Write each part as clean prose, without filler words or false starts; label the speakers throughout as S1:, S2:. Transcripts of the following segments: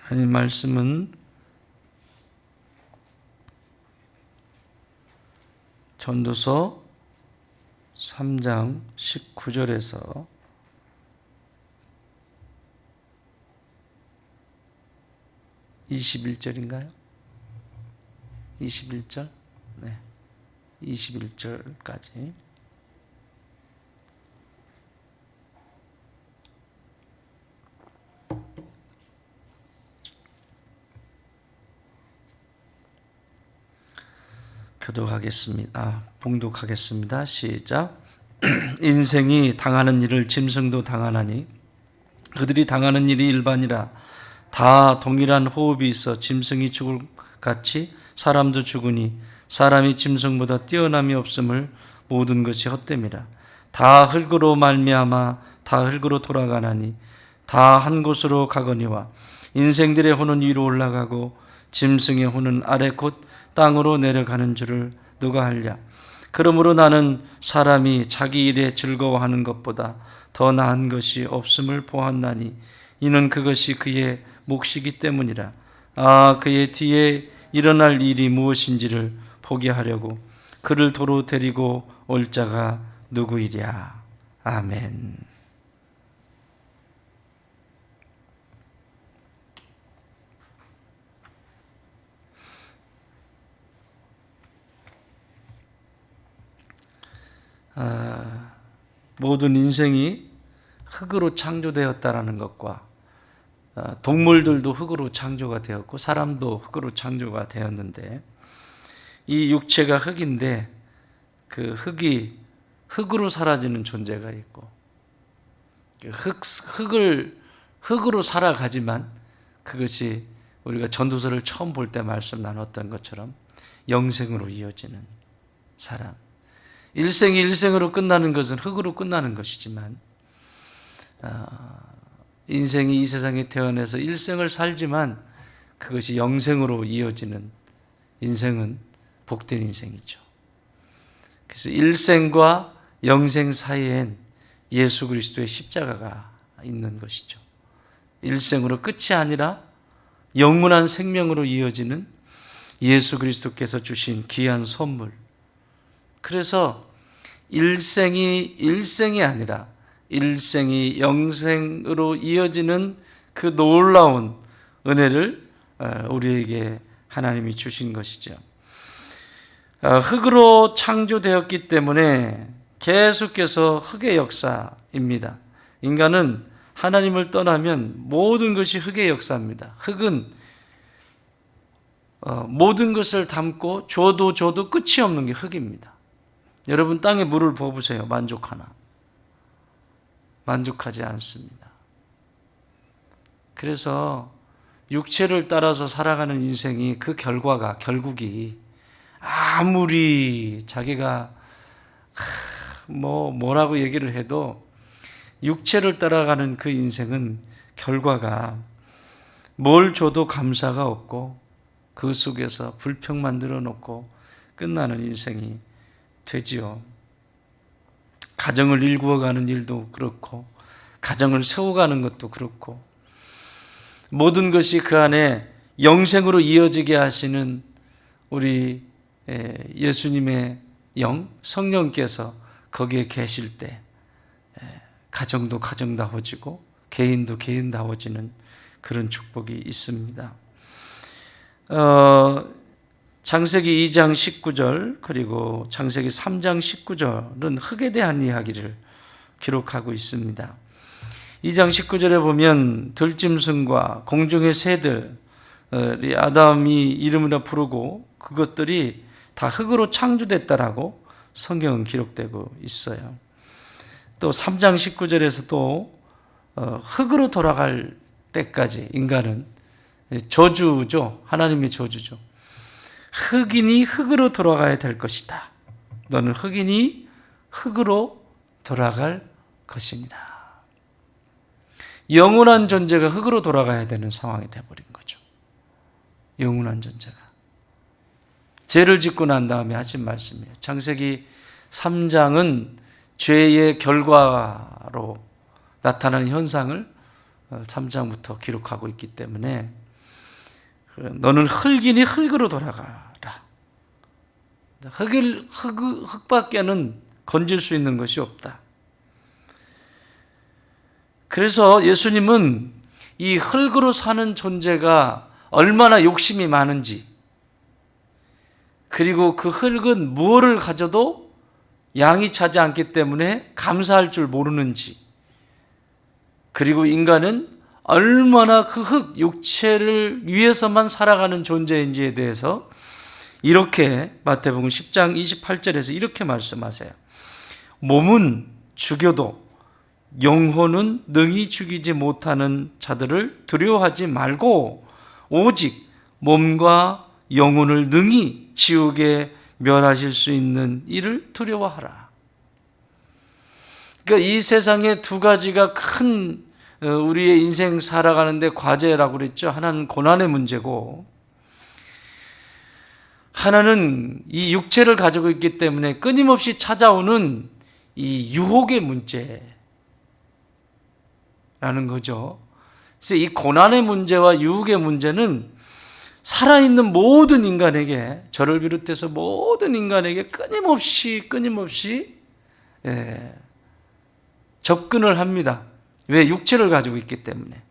S1: 하나님 말씀은 전도서 3장 19절에서 21절인가요? 21절? 네. 21절까지. 봉독하겠습니다. 시작. 인생이 당하는 일을 짐승도 당하나니 그들이 당하는 일이 일반이라. 다 동일한 호흡이 있어 짐승이 죽을 같이 사람도 죽으니 사람이 짐승보다 뛰어남이 없음을 모든 것이 헛됨이라. 다 흙으로 말미암아 다 흙으로 돌아가나니 다 한 곳으로 가거니와 인생들의 혼은 위로 올라가고 짐승의 혼은 아래 곧 땅으로 내려가는 줄을 누가 알랴. 그러므로 나는 사람이 자기 일에 즐거워하는 것보다 더 나은 것이 없음을 보았나니 이는 그것이 그의 몫이기 때문이라. 그의 뒤에 일어날 일이 무엇인지를 보게 하려고 그를 도로 데리고 올 자가 누구이랴. 아멘. 모든 인생이 흙으로 창조되었다라는 것과 동물들도 흙으로 창조가 되었고 사람도 흙으로 창조가 되었는데 이 육체가 흙인데 그 흙이 흙으로 사라지는 존재가 있고 흙으로 살아가지만 그것이 우리가 전도서를 처음 볼 때 말씀 나눴던 것처럼 영생으로 이어지는 사람. 일생이 일생으로 끝나는 것은 흙으로 끝나는 것이지만 인생이 이 세상에 태어나서 일생을 살지만 그것이 영생으로 이어지는 인생은 복된 인생이죠. 그래서 일생과 영생 사이엔 예수 그리스도의 십자가가 있는 것이죠. 일생으로 끝이 아니라 영원한 생명으로 이어지는 예수 그리스도께서 주신 귀한 선물. 그래서 일생이 아니라 일생이 영생으로 이어지는 그 놀라운 은혜를 우리에게 하나님이 주신 것이죠. 흙으로 창조되었기 때문에 계속해서 흙의 역사입니다. 인간은 하나님을 떠나면 모든 것이 흙의 역사입니다. 흙은 모든 것을 담고 줘도 끝이 없는 게 흙입니다. 여러분 땅에 물을 부어보세요. 만족하나? 만족하지 않습니다. 그래서 육체를 따라서 살아가는 인생이 그 결국이 아무리 자기가 뭐라고 얘기를 해도 육체를 따라가는 그 인생은 결과가 뭘 줘도 감사가 없고 그 속에서 불평만 늘어놓고 끝나는 인생이 되지요. 가정을 일구어가는 일도 그렇고 가정을 세워가는 것도 그렇고 모든 것이 그 안에 영생으로 이어지게 하시는 우리 예수님의 영, 성령께서 거기에 계실 때 가정도 가정다워지고 개인도 개인다워지는 그런 축복이 있습니다. 창세기 2장 19절 그리고 창세기 3장 19절은 흙에 대한 이야기를 기록하고 있습니다. 2장 19절에 보면 들짐승과 공중의 새들이 아담이 이름으로 부르고 그것들이 다 흙으로 창조됐다라고 성경은 기록되고 있어요. 또 3장 19절에서 또 흙으로 돌아갈 때까지 인간은 저주죠. 하나님의 저주죠. 흙이니 흙으로 돌아가야 될 것이다. 너는 흙이니 흙으로 돌아갈 것이니라. 영원한 존재가 흙으로 돌아가야 되는 상황이 되어버린 거죠. 영원한 존재가. 죄를 짓고 난 다음에 하신 말씀이에요. 창세기 3장은 죄의 결과로 나타나는 현상을 3장부터 기록하고 있기 때문에 너는 흙이니 흙으로 돌아가라. 흙밖에는 건질 수 있는 것이 없다. 그래서 예수님은 이 흙으로 사는 존재가 얼마나 욕심이 많은지, 그리고 그 흙은 무엇을 가져도 양이 차지 않기 때문에 감사할 줄 모르는지, 그리고 인간은 얼마나 그 흙, 육체를 위해서만 살아가는 존재인지에 대해서 이렇게 마태복음 10장 28절에서 이렇게 말씀하세요. 몸은 죽여도 영혼은 능히 죽이지 못하는 자들을 두려워하지 말고 오직 몸과 영혼을 능히 지옥에 멸하실 수 있는 이를 두려워하라. 그러니까 이 세상에 두 가지가 큰 우리의 인생 살아가는데 과제라고 그랬죠. 하나는 고난의 문제고, 하나는 이 육체를 가지고 있기 때문에 끊임없이 찾아오는 이 유혹의 문제라는 거죠. 그래서 이 고난의 문제와 유혹의 문제는 살아있는 모든 인간에게, 저를 비롯해서 모든 인간에게 끊임없이 접근을 합니다. 왜? 육체를 가지고 있기 때문에.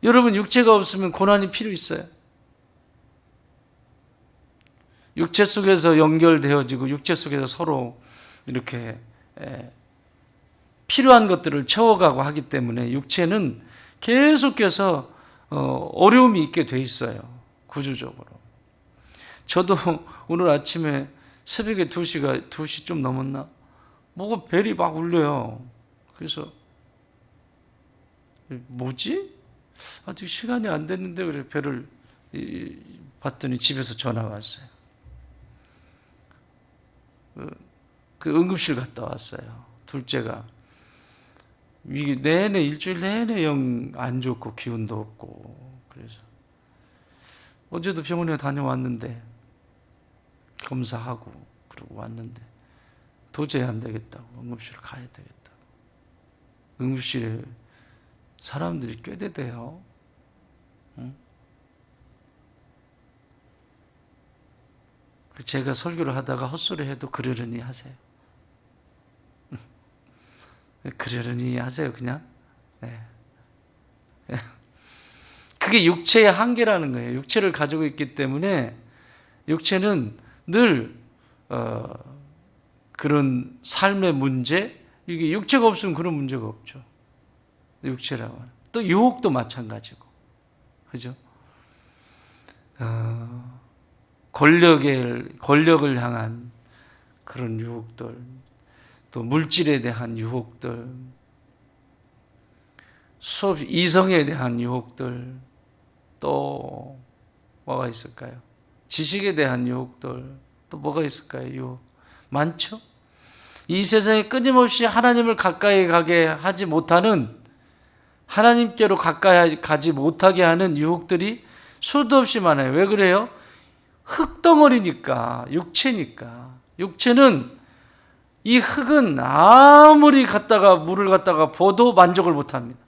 S1: 여러분, 육체가 없으면 고난이 필요 있어요. 육체 속에서 연결되어지고 육체 속에서 서로 이렇게 필요한 것들을 채워가고 하기 때문에 육체는 계속해서 어려움이 있게 돼 있어요. 구조적으로. 저도 오늘 아침에 새벽에 2시 좀 넘었나? 뭐가 벨이 막 울려요. 그래서 뭐지? 아직 시간이 안 됐는데 그래 벨을 봤더니 집에서 전화가 왔어요. 그 응급실 갔다 왔어요. 둘째가 이게 내내 일주일 내내 영 안 좋고 기운도 없고, 그래서 어제도 병원에 다녀왔는데 검사하고 그러고 왔는데 도저히 안 되겠다고 응급실을 가야 되겠다. 응급실에 사람들이 꽤 되대요. 응? 제가 설교를 하다가 헛소리 해도 그러려니 하세요. 그러려니 하세요, 그냥. 네. 그게 육체의 한계라는 거예요. 육체를 가지고 있기 때문에 육체는 늘 그런 삶의 문제, 이게 육체가 없으면 그런 문제가 없죠. 육체라고 하는. 또 유혹도 마찬가지고, 그죠? 권력을 향한 그런 유혹들, 또 물질에 대한 유혹들, 이성에 대한 유혹들, 또 뭐가 있을까요? 지식에 대한 유혹들, 또 뭐가 있을까요? 유혹 많죠? 이 세상에 끊임없이 하나님을 가까이 가게 하지 못하는, 하나님께로 가까이 가지 못하게 하는 유혹들이 수도 없이 많아요. 왜 그래요? 흙덩어리니까, 육체니까. 육체는, 이 흙은 아무리 물을 갖다가 부어도 만족을 못합니다.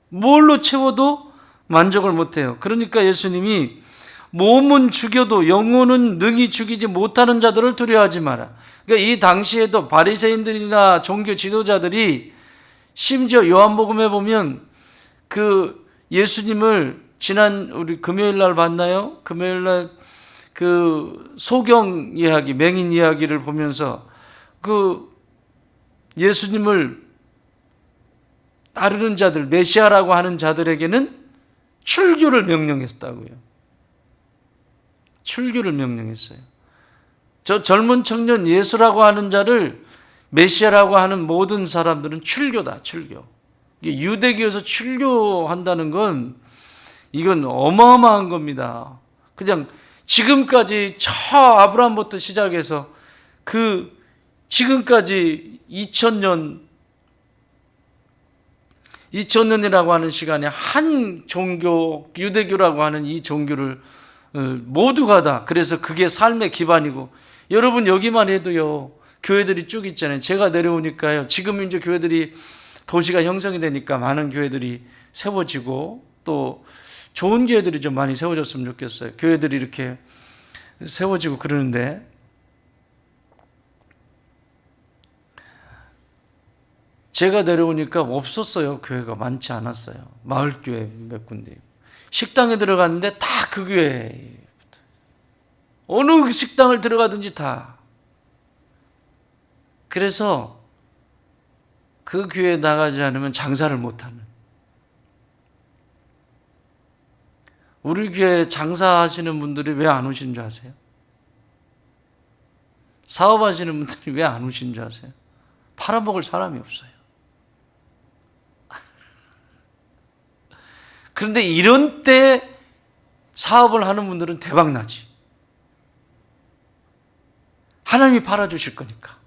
S1: 뭘로 채워도 만족을 못해요. 그러니까 예수님이 몸은 죽여도 영혼은 능히 죽이지 못하는 자들을 두려워하지 마라. 그러니까 이 당시에도 바리새인들이나 종교 지도자들이, 심지어 요한복음에 보면 그 예수님을 지난 우리 금요일 날 봤나요? 금요일 날 그 소경 이야기, 맹인 이야기를 보면서 그 예수님을 따르는 자들, 메시아라고 하는 자들에게는 출교를 명령했다고요. 출교를 명령했어요. 저 젊은 청년 예수라고 하는 자를 메시아라고 하는 모든 사람들은 출교다, 출교. 유대교에서 출교한다는 건 이건 어마어마한 겁니다. 그냥 지금까지 저 아브라함부터 시작해서 그 지금까지 2000년이라고 하는 시간에 한 종교, 유대교라고 하는 이 종교를 모두가 다, 그래서 그게 삶의 기반이고, 여러분 여기만 해도요, 교회들이 쭉 있잖아요. 제가 내려오니까요, 지금 이제 교회들이 도시가 형성이 되니까 많은 교회들이 세워지고, 또 좋은 교회들이 좀 많이 세워졌으면 좋겠어요. 교회들이 이렇게 세워지고 그러는데 제가 내려오니까 없었어요. 교회가 많지 않았어요. 마을교회 몇 군데. 식당에 들어갔는데 다 그 교회. 어느 식당을 들어가든지 다. 그래서 그 교회에 나가지 않으면 장사를 못하는. 우리 교회 장사하시는 분들이 왜 안 오신 줄 아세요? 사업하시는 분들이 왜 안 오신 줄 아세요? 팔아먹을 사람이 없어요. 그런데 이런 때 사업을 하는 분들은 대박나지. 하나님이 팔아주실 거니까.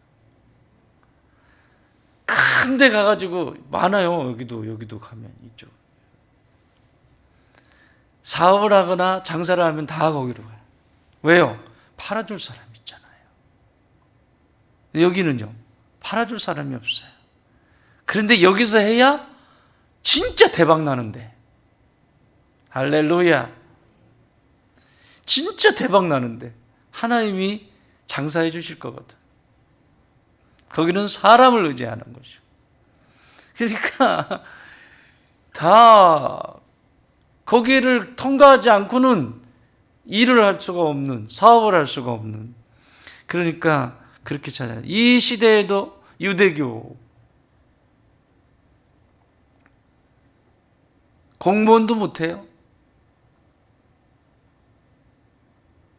S1: 큰 데 가가지고 많아요. 여기도 가면 이쪽. 사업을 하거나 장사를 하면 다 거기로 가요. 왜요? 팔아줄 사람이 있잖아요. 여기는요, 팔아줄 사람이 없어요. 그런데 여기서 해야 진짜 대박 나는데. 할렐루야. 진짜 대박 나는데 하나님이 장사해 주실 거거든. 거기는 사람을 의지하는 거죠. 그러니까 다 거기를 통과하지 않고는 일을 할 수가 없는, 사업을 할 수가 없는. 그러니까 그렇게 찾아요. 이 시대에도 유대교 공무원도 못해요.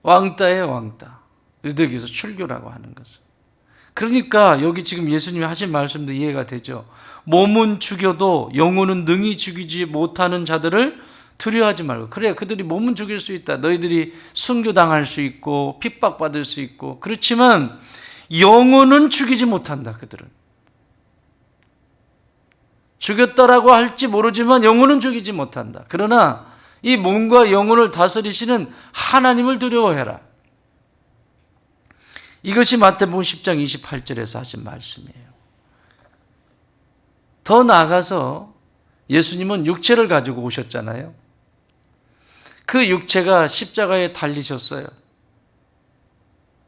S1: 왕따예요, 왕따. 유대교에서 출교라고 하는 것은. 그러니까 여기 지금 예수님이 하신 말씀도 이해가 되죠. 몸은 죽여도 영혼은 능히 죽이지 못하는 자들을 두려워하지 말고. 그래, 그들이 몸은 죽일 수 있다. 너희들이 순교당할 수 있고 핍박받을 수 있고. 그렇지만 영혼은 죽이지 못한다. 그들은 죽였다라고 할지 모르지만 영혼은 죽이지 못한다. 그러나 이 몸과 영혼을 다스리시는 하나님을 두려워해라. 이것이 마태복음 10장 28절에서 하신 말씀이에요. 더 나아가서 예수님은 육체를 가지고 오셨잖아요. 그 육체가 십자가에 달리셨어요.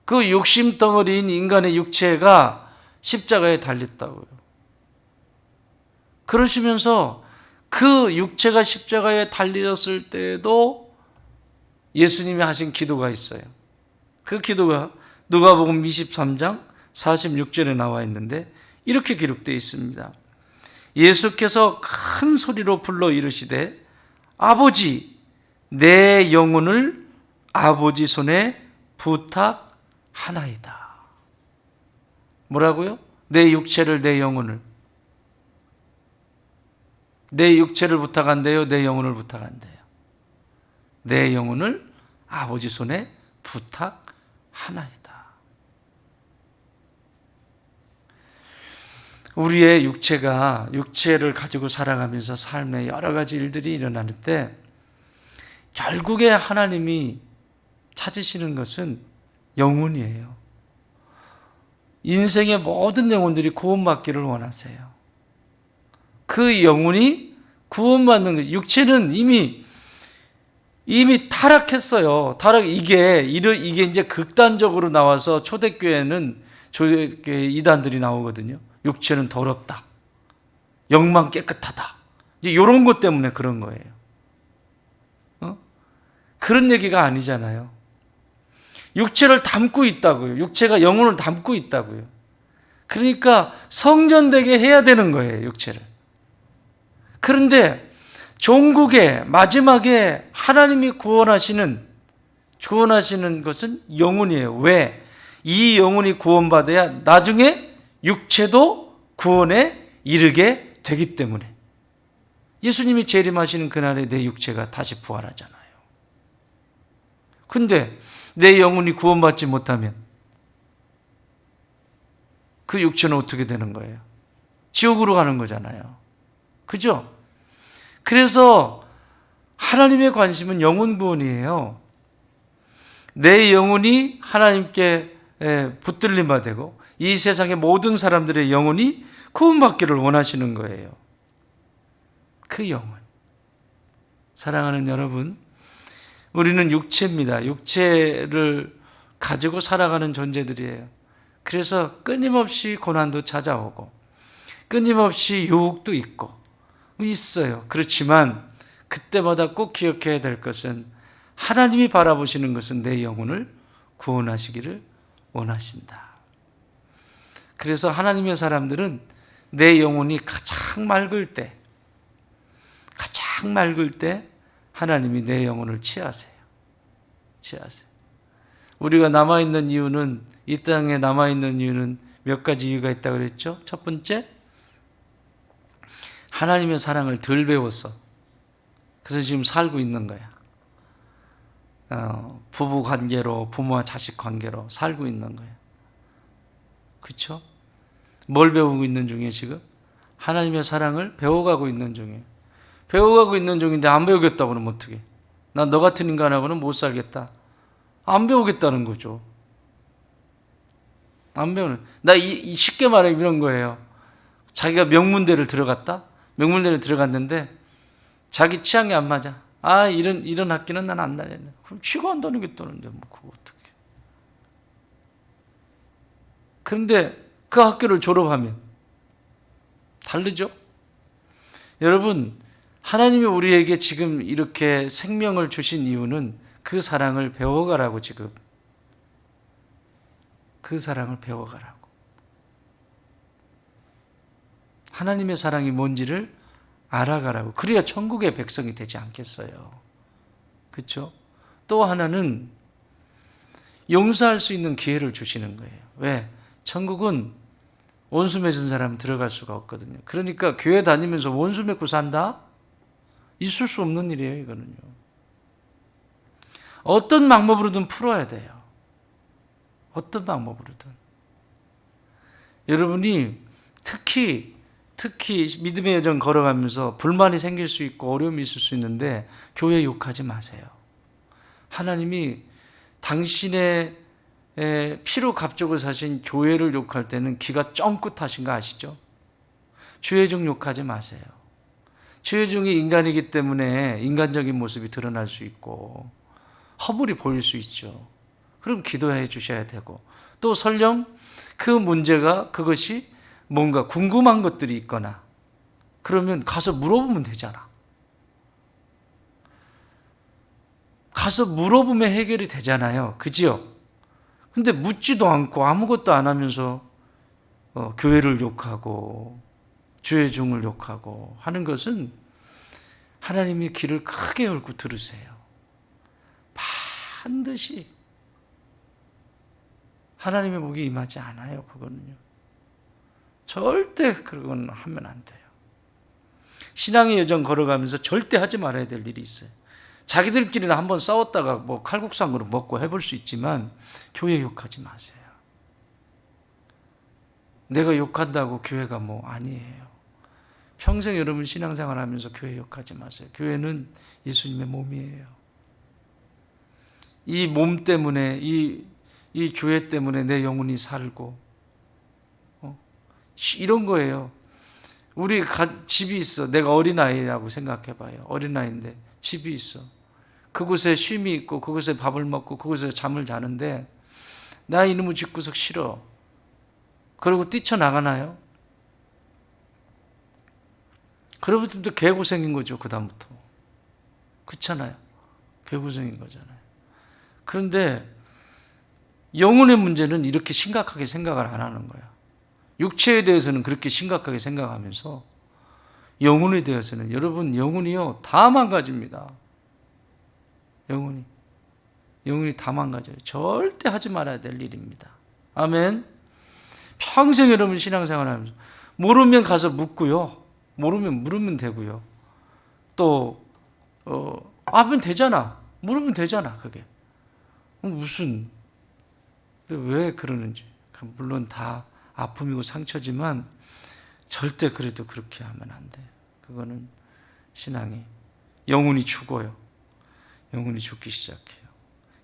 S1: 그 욕심 덩어리인 인간의 육체가 십자가에 달렸다고요. 그러시면서 그 육체가 십자가에 달렸을 때에도 예수님이 하신 기도가 있어요. 그 기도가 누가복음 23장 46절에 나와 있는데 이렇게 기록되어 있습니다. 예수께서 큰 소리로 불러 이르시되 아버지, 내 영혼을 아버지 손에 부탁하나이다. 뭐라고요? 내 육체를, 내 영혼을. 내 육체를 부탁한대요? 내 영혼을 부탁한대요? 내 영혼을 아버지 손에 부탁하나이다. 우리의 육체를 가지고 살아가면서 삶에 여러 가지 일들이 일어나는데 결국에 하나님이 찾으시는 것은 영혼이에요. 인생의 모든 영혼들이 구원받기를 원하세요. 그 영혼이 구원받는 것. 육체는 이미 타락했어요. 이게 이제 극단적으로 나와서 초대교회는 이단들이 나오거든요. 육체는 더럽다. 영만 깨끗하다. 이제 이런 것 때문에 그런 거예요. 그런 얘기가 아니잖아요. 육체를 담고 있다고요. 육체가 영혼을 담고 있다고요. 그러니까 성전되게 해야 되는 거예요, 육체를. 그런데 종국의 마지막에 하나님이 구원하시는 것은 영혼이에요. 왜? 이 영혼이 구원받아야 나중에 육체도 구원에 이르게 되기 때문에. 예수님이 재림하시는 그날에 내 육체가 다시 부활하잖아요. 근데 내 영혼이 구원받지 못하면 그 육체는 어떻게 되는 거예요? 지옥으로 가는 거잖아요. 그죠? 그래서 하나님의 관심은 영혼 구원이에요. 내 영혼이 하나님께 붙들림바 되고 이 세상의 모든 사람들의 영혼이 구원받기를 원하시는 거예요. 그 영혼. 사랑하는 여러분, 우리는 육체입니다. 육체를 가지고 살아가는 존재들이에요. 그래서 끊임없이 고난도 찾아오고 끊임없이 유혹도 있어요. 그렇지만 그때마다 꼭 기억해야 될 것은 하나님이 바라보시는 것은 내 영혼을 구원하시기를 원하신다. 그래서 하나님의 사람들은 내 영혼이 가장 맑을 때 하나님이 내 영혼을 취하세요. 우리가 남아있는 이유는, 이 땅에 남아있는 이유는 몇 가지 이유가 있다고 그랬죠? 첫 번째, 하나님의 사랑을 덜 배웠어. 그래서 지금 살고 있는 거야. 부부 관계로, 부모와 자식 관계로 살고 있는 거야. 그렇죠? 뭘 배우고 있는 중에 지금? 하나님의 사랑을 배워가고 있는 중이에요. 배워가고 있는 중인데 안 배우겠다고 그러면 어떡해? 난 너 같은 인간하고는 못 살겠다. 안 배우겠다는 거죠. 안 배우는. 쉽게 말하면 이런 거예요. 자기가 명문대를 들어갔는데 자기 취향이 안 맞아. 이런 학기는 난 안 다녔네. 그럼 취가 안 다니겠다는데 뭐 그거 어떡해. 그런데 그 학교를 졸업하면 다르죠? 여러분, 하나님이 우리에게 지금 이렇게 생명을 주신 이유는 그 사랑을 배워가라고, 지금. 그 사랑을 배워가라고. 하나님의 사랑이 뭔지를 알아가라고. 그래야 천국의 백성이 되지 않겠어요. 그렇죠? 또 하나는 용서할 수 있는 기회를 주시는 거예요. 왜? 천국은 원수 맺은 사람 들어갈 수가 없거든요. 그러니까 교회 다니면서 원수 맺고 산다? 있을 수 없는 일이에요, 이거는요. 어떤 방법으로든 풀어야 돼요. 어떤 방법으로든. 여러분이 특히 믿음의 여정 걸어가면서 불만이 생길 수 있고 어려움이 있을 수 있는데 교회 욕하지 마세요. 하나님이 당신의 피로 갑족을 사신 교회를 욕할 때는 기가 쫑긋하신 거 아시죠? 주의종 욕하지 마세요. 주의종이 인간이기 때문에 인간적인 모습이 드러날 수 있고 허물이 보일 수 있죠. 그럼 기도해 주셔야 되고, 또 설령 그 문제가, 그것이 뭔가 궁금한 것들이 있거나 그러면 가서 물어보면 되잖아. 가서 물어보면 해결이 되잖아요. 그지요? 근데 묻지도 않고 아무것도 안 하면서 교회를 욕하고 주의 종을 욕하고 하는 것은 하나님의 귀를 크게 열고 들으세요. 반드시 하나님의 목이 임하지 않아요. 그거는요. 절대 그건 하면 안 돼요. 신앙의 여정 걸어가면서 절대 하지 말아야 될 일이 있어요. 자기들끼리는 한번 싸웠다가 뭐 칼국수한 그릇 먹고 해볼 수 있지만 교회 욕하지 마세요. 내가 욕한다고 교회가 뭐 아니에요. 평생 여러분 신앙생활 하면서 교회 욕하지 마세요. 교회는 예수님의 몸이에요. 이 몸 때문에, 이 교회 때문에 내 영혼이 살고, 이런 거예요. 우리 집이 있어. 내가 어린아이라고 생각해봐요. 어린아이인데 집이 있어. 그곳에 쉼이 있고 그곳에 밥을 먹고 그곳에 잠을 자는데 나 이놈의 집구석 싫어. 그러고 뛰쳐나가나요? 그러부터 개고생인 거죠. 그 다음부터. 그렇잖아요. 개고생인 거잖아요. 그런데 영혼의 문제는 이렇게 심각하게 생각을 안 하는 거야. 육체에 대해서는 그렇게 심각하게 생각하면서 영혼에 대해서는, 여러분, 영혼이요 다 망가집니다. 영혼이 다 망가져요. 절대 하지 말아야 될 일입니다. 아멘. 평생 여러분 신앙생활 하면서 모르면 가서 묻고요. 모르면 물으면 되고요. 또 하면 되잖아. 물으면 되잖아. 그게 무슨, 왜 그러는지. 물론 다 아픔이고 상처지만 절대 그래도 그렇게 하면 안 돼요. 그거는 신앙이, 영혼이 죽어요. 영혼이 죽기 시작해요.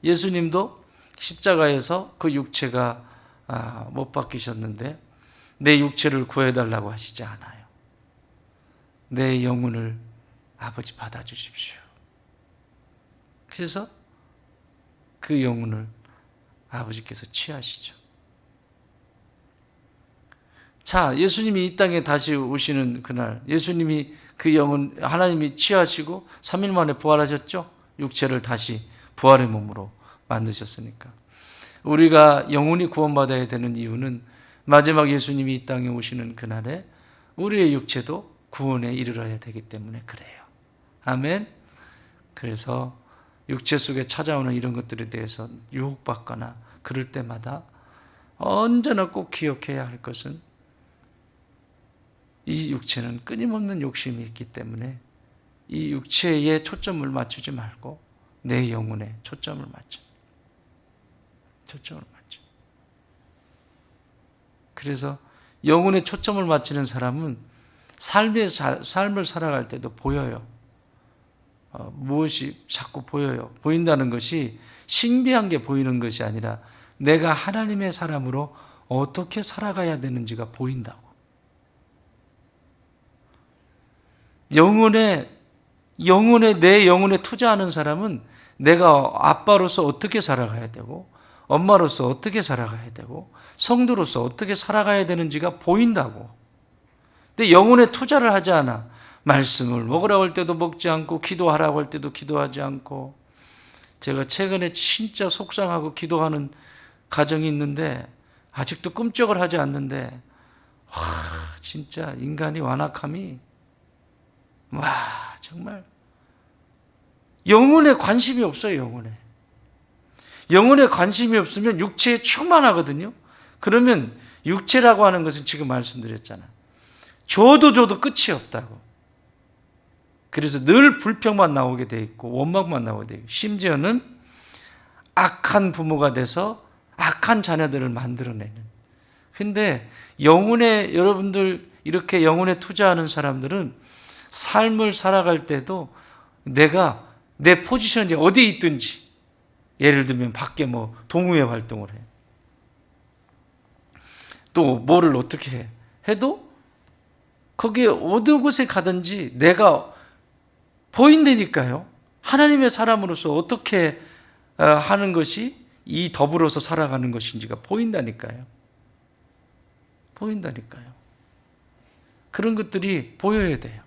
S1: 예수님도 십자가에서 그 육체가 못 박히셨는데 내 육체를 구해달라고 하시지 않아요. 내 영혼을 아버지 받아주십시오. 그래서 그 영혼을 아버지께서 취하시죠. 자, 예수님이 이 땅에 다시 오시는 그날, 예수님이 그 영혼 하나님이 취하시고 3일 만에 부활하셨죠. 육체를 다시 부활의 몸으로 만드셨으니까. 우리가 영혼이 구원받아야 되는 이유는 마지막 예수님이 이 땅에 오시는 그날에 우리의 육체도 구원에 이르러야 되기 때문에 그래요. 아멘. 그래서 육체 속에 찾아오는 이런 것들에 대해서 유혹받거나 그럴 때마다 언제나 꼭 기억해야 할 것은 이 육체는 끊임없는 욕심이 있기 때문에 이 육체에 초점을 맞추지 말고 내 영혼에 초점을 맞춰. 그래서 영혼에 초점을 맞추는 사람은 삶을 살아갈 때도 보여요. 무엇이 자꾸 보여요. 보인다는 것이 신비한 게 보이는 것이 아니라 내가 하나님의 사람으로 어떻게 살아가야 되는지가 보인다고. 내 영혼에 투자하는 사람은 내가 아빠로서 어떻게 살아가야 되고 엄마로서 어떻게 살아가야 되고 성도로서 어떻게 살아가야 되는지가 보인다고. 근데 영혼에 투자를 하지 않아. 말씀을 먹으라고 할 때도 먹지 않고 기도하라고 할 때도 기도하지 않고. 제가 최근에 진짜 속상하고 기도하는 가정이 있는데 아직도 꿈쩍을 하지 않는데 진짜 인간이 완악함이 정말 영혼에 관심이 없어요. 영혼에 관심이 없으면 육체에 충만하거든요. 그러면 육체라고 하는 것은 지금 말씀드렸잖아. 줘도 끝이 없다고. 그래서 늘 불평만 나오게 돼 있고 원망만 나오게 돼 있고 심지어는 악한 부모가 돼서 악한 자녀들을 만들어내는. 근데 여러분들 이렇게 영혼에 투자하는 사람들은 삶을 살아갈 때도 내가 내 포지션이 어디에 있든지, 예를 들면 밖에 동호회 활동을 해. 또 뭐를 어떻게 해도 거기에 어느 곳에 가든지 내가 보인다니까요. 하나님의 사람으로서 어떻게 하는 것이 이 더불어서 살아가는 것인지가 보인다니까요. 그런 것들이 보여야 돼요.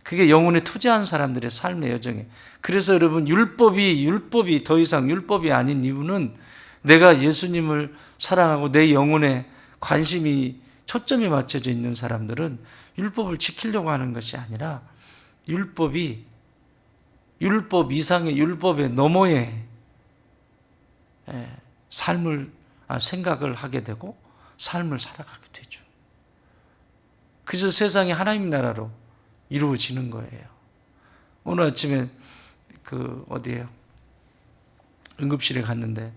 S1: 그게 영혼에 투자한 사람들의 삶의 여정이에요. 그래서 여러분 율법이 더 이상 율법이 아닌 이유는 내가 예수님을 사랑하고 내 영혼에 관심이 초점이 맞춰져 있는 사람들은 율법을 지키려고 하는 것이 아니라 율법 이상의 율법의 너머에 생각을 하게 되고 삶을 살아가게 되죠. 그래서 세상이 하나님 나라로 이루어지는 거예요. 오늘 아침에 어디에요? 응급실에 갔는데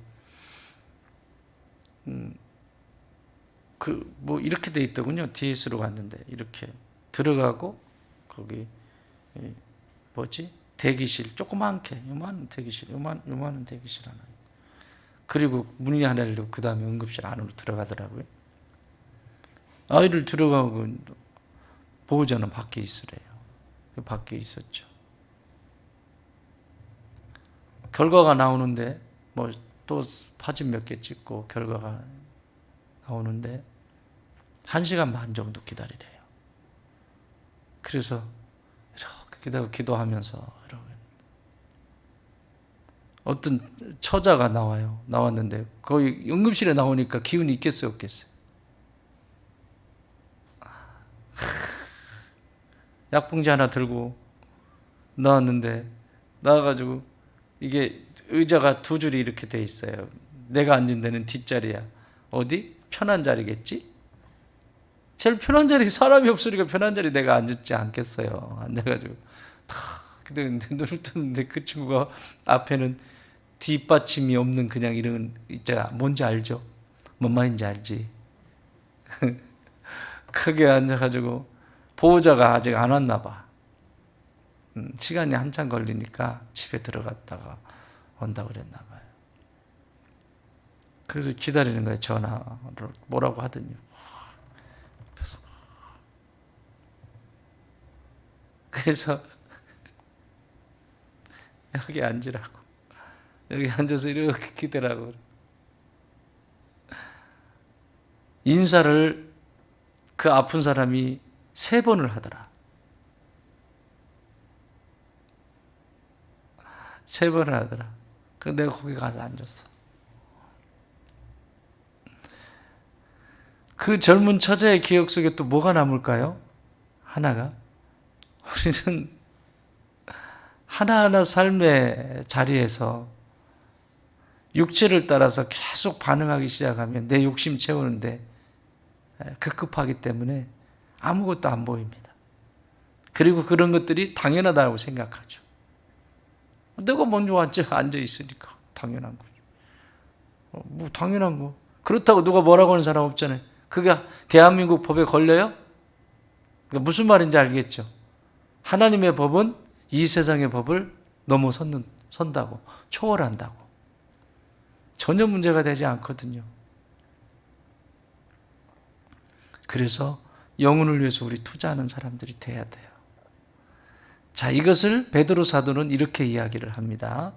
S1: 이렇게 돼 있더군요. DS로 갔는데 이렇게 들어가고 거기 대기실 조그맣게 요만한 대기실 요만한 대기실 하나. 그리고 문이 하나 열리고 그 다음에 응급실 안으로 들어가더라고요. 아이를 들어가고 보호자는 밖에 있으래요. 밖에 있었죠. 결과가 나오는데 또 사진 몇 개 찍고 결과가 나오는데 1시간 반 정도 기다리래요. 그래서 이렇게 기도하면서 어떤 처자가 나왔는데 거기 응급실에 나오니까 기운이 있겠어요, 없겠어요? 약봉지 하나 들고 나왔는데 나와가지고 이게 의자가 2줄이 이렇게 돼 있어요. 내가 앉은 데는 뒷자리야. 어디? 편한 자리겠지? 제일 편한 자리, 사람이 없으니까 편한 자리 내가 앉지 않겠어요. 앉아가지고 근데 눈을 뜨는데 그 친구가 앞에는 뒷받침이 없는 그냥 이런 있잖아. 뭔지 알죠? 뭔 말인지 알지? 크게 앉아가지고 보호자가 아직 안 왔나 봐. 시간이 한참 걸리니까 집에 들어갔다가 온다고 그랬나 봐요. 그래서 기다리는 거예요. 전화를 뭐라고 하더니. 그래서 여기 앉으라고. 여기 앉아서 이렇게 기대라고. 인사를 그 아픈 사람이 3번을 하더라. 3번을 하더라. 그래서 내가 거기 가서 앉았어. 그 젊은 처자의 기억 속에 또 뭐가 남을까요? 하나가, 우리는 하나하나 삶의 자리에서 육체를 따라서 계속 반응하기 시작하면 내 욕심 채우는데 급급하기 때문에 아무것도 안 보입니다. 그리고 그런 것들이 당연하다고 생각하죠. 내가 먼저 앉아 있으니까 당연한 거죠. 뭐 당연한 거. 그렇다고 누가 뭐라고 하는 사람 없잖아요. 그게 대한민국 법에 걸려요? 그러니까 무슨 말인지 알겠죠? 하나님의 법은 이 세상의 법을 넘어선다고, 초월한다고. 전혀 문제가 되지 않거든요. 그래서 영혼을 위해서 우리 투자하는 사람들이 돼야 돼요. 자, 이것을 베드로 사도는 이렇게 이야기를 합니다.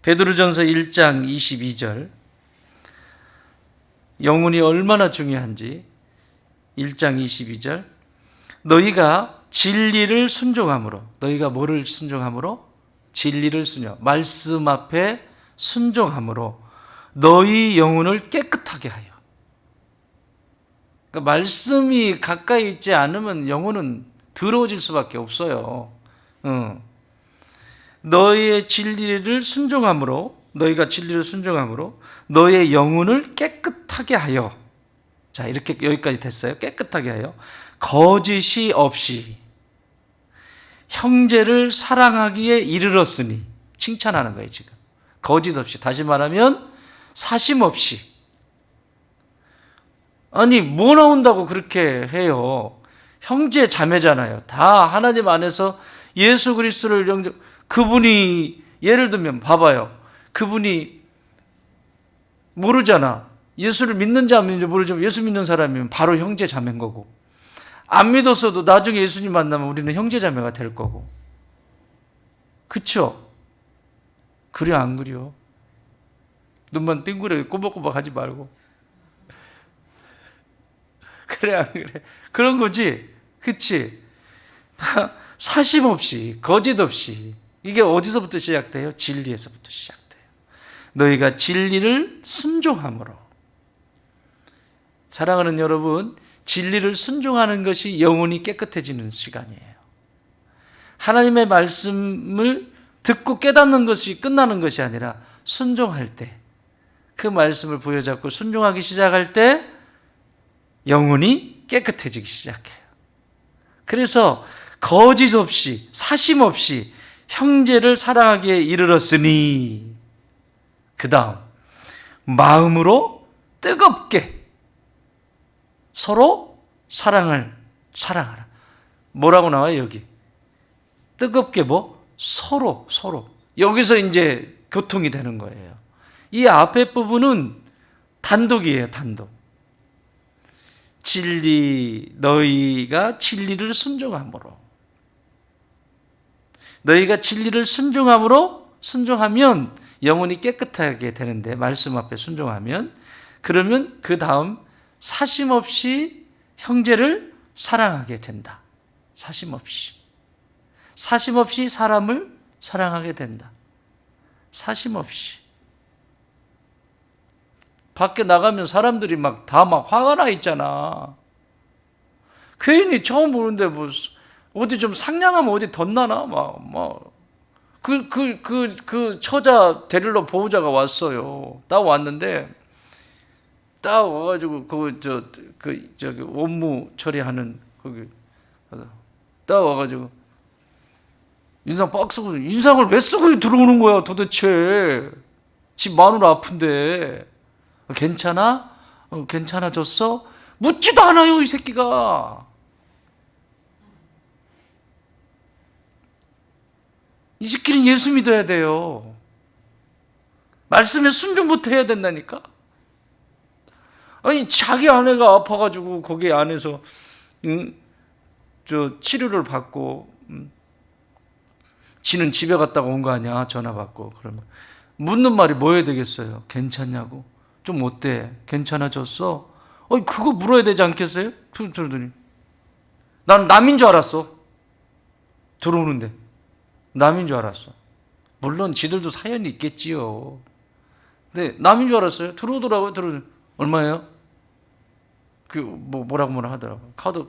S1: 베드로전서 1장 22절, 영혼이 얼마나 중요한지. 1장 22절, 너희가 진리를 순종함으로. 너희가 뭐를 순종함으로? 진리를 순종, 말씀 앞에 순종함으로 너희 영혼을 깨끗하게 하여. 그러니까 말씀이 가까이 있지 않으면 영혼은 더러워질 수밖에 없어요. 너희의 진리를 순종함으로, 너희가 진리를 순종함으로 너의 영혼을 깨끗하게 하여. 자, 이렇게 여기까지 됐어요. 깨끗하게 하여 거짓이 없이 형제를 사랑하기에 이르렀으니. 칭찬하는 거예요, 지금. 거짓 없이. 다시 말하면 사심 없이. 아니, 뭐 나온다고 그렇게 해요? 형제 자매잖아요. 다 하나님 안에서 예수 그리스도를 그분이, 예를 들면 봐봐요. 그분이 모르잖아. 예수를 믿는지 안 믿는지 모르지만 예수 믿는 사람이면 바로 형제 자매인 거고, 안 믿었어도 나중에 예수님 만나면 우리는 형제 자매가 될 거고. 그쵸? 그래 안 그려? 눈만 띵그레 꼬박꼬박 하지 말고. 그래 안 그래? 그런 거지. 그치? 사심 없이, 거짓 없이. 이게 어디서부터 시작돼요? 진리에서부터 시작돼요. 너희가 진리를 순종함으로. 사랑하는 여러분, 진리를 순종하는 것이 영혼이 깨끗해지는 시간이에요. 하나님의 말씀을 듣고 깨닫는 것이 끝나는 것이 아니라 순종할 때, 그 말씀을 부여잡고 순종하기 시작할 때 영혼이 깨끗해지기 시작해요. 그래서 거짓 없이, 사심 없이 형제를 사랑하기에 이르렀으니, 그 다음 마음으로 뜨겁게 서로 사랑하라. 뭐라고 나와요, 여기? 뜨겁게 뭐? 서로. 여기서 이제 교통이 되는 거예요. 이 앞에 부분은 단독이에요, 단독. 너희가 진리를 순종함으로. 너희가 진리를 순종하면 영혼이 깨끗하게 되는데, 말씀 앞에 순종하면, 그러면 그 다음 사심 없이 형제를 사랑하게 된다. 사심 없이 사람을 사랑하게 된다. 사심 없이. 밖에 나가면 사람들이 다 화가 나 있잖아. 괜히 처음 보는데 뭐 어디 좀 상냥하면 어디 덧나나? 그 처자 데리러 보호자가 왔어요. 딱 왔는데, 딱 와가지고 저기 원무 처리하는 거기 딱 와가지고 인상 빡 쓰고, 인상을 왜 쓰고 들어오는 거야 도대체? 집 마누라 아픈데. 괜찮아? 괜찮아졌어? 묻지도 않아요, 이 새끼가. 이 새끼는 예수 믿어야 돼요. 말씀에 순종부터 해야 된다니까. 아니, 자기 아내가 아파가지고 거기 안에서 치료를 받고 지는 집에 갔다가 온 거 아니야, 전화 받고. 그러면 묻는 말이 뭐여야 되겠어요? 괜찮냐고. 좀 어때? 괜찮아졌어? 그거 물어야 되지 않겠어요? 그러더니 난 남인 줄 알았어. 들어오는데 남인 줄 알았어. 물론 지들도 사연이 있겠지요. 근데 남인 줄 알았어요. 들어오더라고요. 얼마예요? 뭐라고 하더라고요. 카드.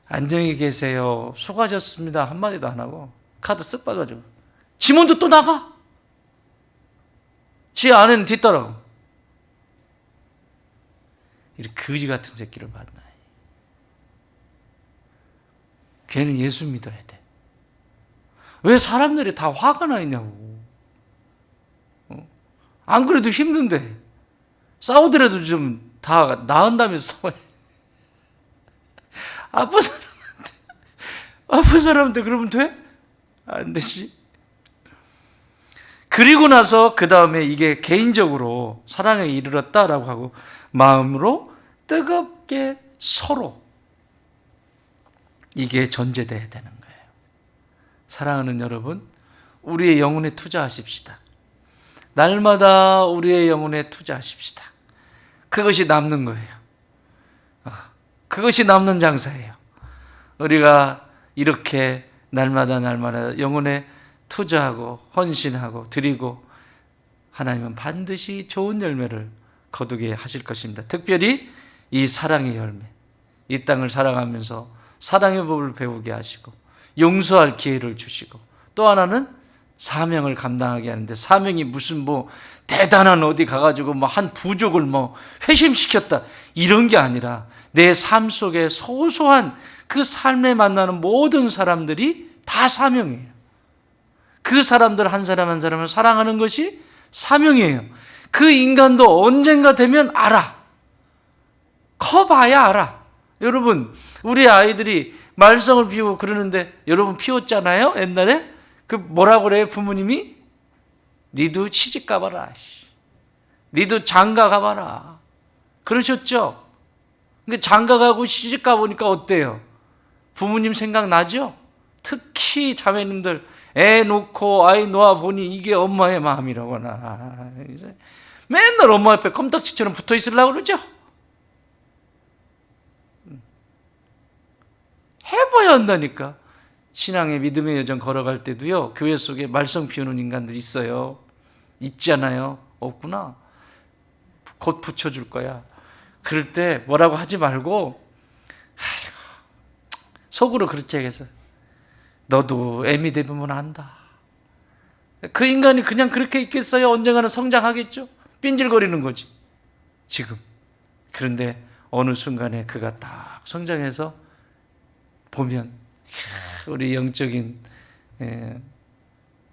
S1: 안녕히 계세요. 수고하셨습니다. 한마디도 안 하고 카드 쓱 빠가지고 지 먼저 또 나가. 지 아내는 뒤따라고. 이렇게 거지 같은 새끼를 만나. 걔는 예수 믿어야 돼. 왜 사람들이 다 화가 나 있냐고. 안 그래도 힘든데 싸우더라도 좀 다 나은 다음에 싸워야. 아픈 사람한테 그러면 돼? 안 되지. 그리고 나서 그 다음에 이게 개인적으로 사랑에 이르렀다라고 하고 마음으로 뜨겁게 서로, 이게 전제돼야 되는 거예요. 사랑하는 여러분, 우리의 영혼에 투자하십시다. 날마다 우리의 영혼에 투자하십시다. 그것이 남는 거예요. 그것이 남는 장사예요. 우리가 이렇게 날마다 영혼에 투자하고 헌신하고 드리고 하나님은 반드시 좋은 열매를 거두게 하실 것입니다. 특별히 이 사랑의 열매, 이 땅을 살아가면서 사랑의 법을 배우게 하시고 용서할 기회를 주시고, 또 하나는 사명을 감당하게 하는데, 사명이 무슨 대단한 어디 가가지고 한 부족을 회심시켰다 이런 게 아니라 내 삶 속에 소소한 그 삶에 만나는 모든 사람들이 다 사명이에요. 그 사람들 한 사람 한 사람을 사랑하는 것이 사명이에요. 그 인간도 언젠가 되면 알아. 커봐야 알아. 여러분, 우리 아이들이 말썽을 피우고 그러는데 여러분 피웠잖아요? 옛날에? 뭐라고 그래요? 부모님이? 니도 시집 가봐라. 니도 장가 가봐라. 그러셨죠? 근데 장가 가고 시집 가보니까 어때요? 부모님 생각나죠? 특히 자매님들 애 놓고 아이 놓아보니 이게 엄마의 마음이라거나. 맨날 엄마 옆에 껌딱지처럼 붙어 있으려고 그러죠? 해봐야 한다니까. 신앙의 믿음의 여정 걸어갈 때도요, 교회 속에 말썽 피우는 인간들 있어요. 있잖아요. 없구나. 곧 붙여줄 거야. 그럴 때 뭐라고 하지 말고, 속으로 그렇게 하겠어. 너도 애미 되면 안다. 그 인간이 그냥 그렇게 있겠어요? 언젠가는 성장하겠죠? 삔질거리는 거지 지금. 그런데 어느 순간에 그가 딱 성장해서 보면 우리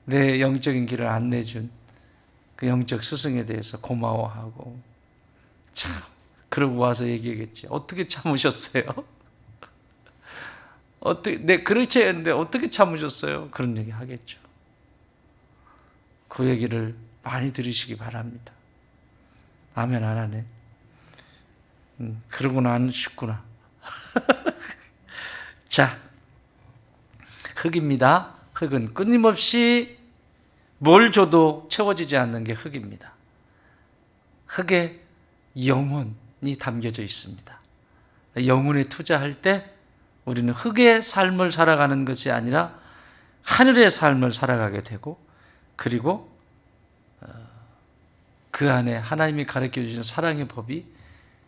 S1: 내 영적인 길을 안내준 그 영적 스승에 대해서 고마워하고, 참, 그러고 와서 얘기하겠지. 어떻게 참으셨어요? 그렇게 했는데 어떻게 참으셨어요? 그런 얘기 하겠죠. 그 얘기를 많이 들으시기 바랍니다. 아멘 안 하네. 그러고는 안 쉽구나. 자, 흙입니다. 흙은 끊임없이 뭘 줘도 채워지지 않는 게 흙입니다. 흙에 영혼이 담겨져 있습니다. 영혼에 투자할 때 우리는 흙의 삶을 살아가는 것이 아니라 하늘의 삶을 살아가게 되고, 그리고 그 안에 하나님이 가르쳐 주신 사랑의 법이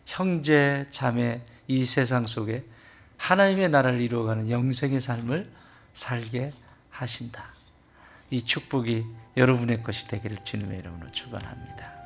S1: 형제, 자매, 이 세상 속에 하나님의 나라를 이루어가는 영생의 삶을 살게 하신다. 이 축복이 여러분의 것이 되기를 주님의 이름으로 축원합니다.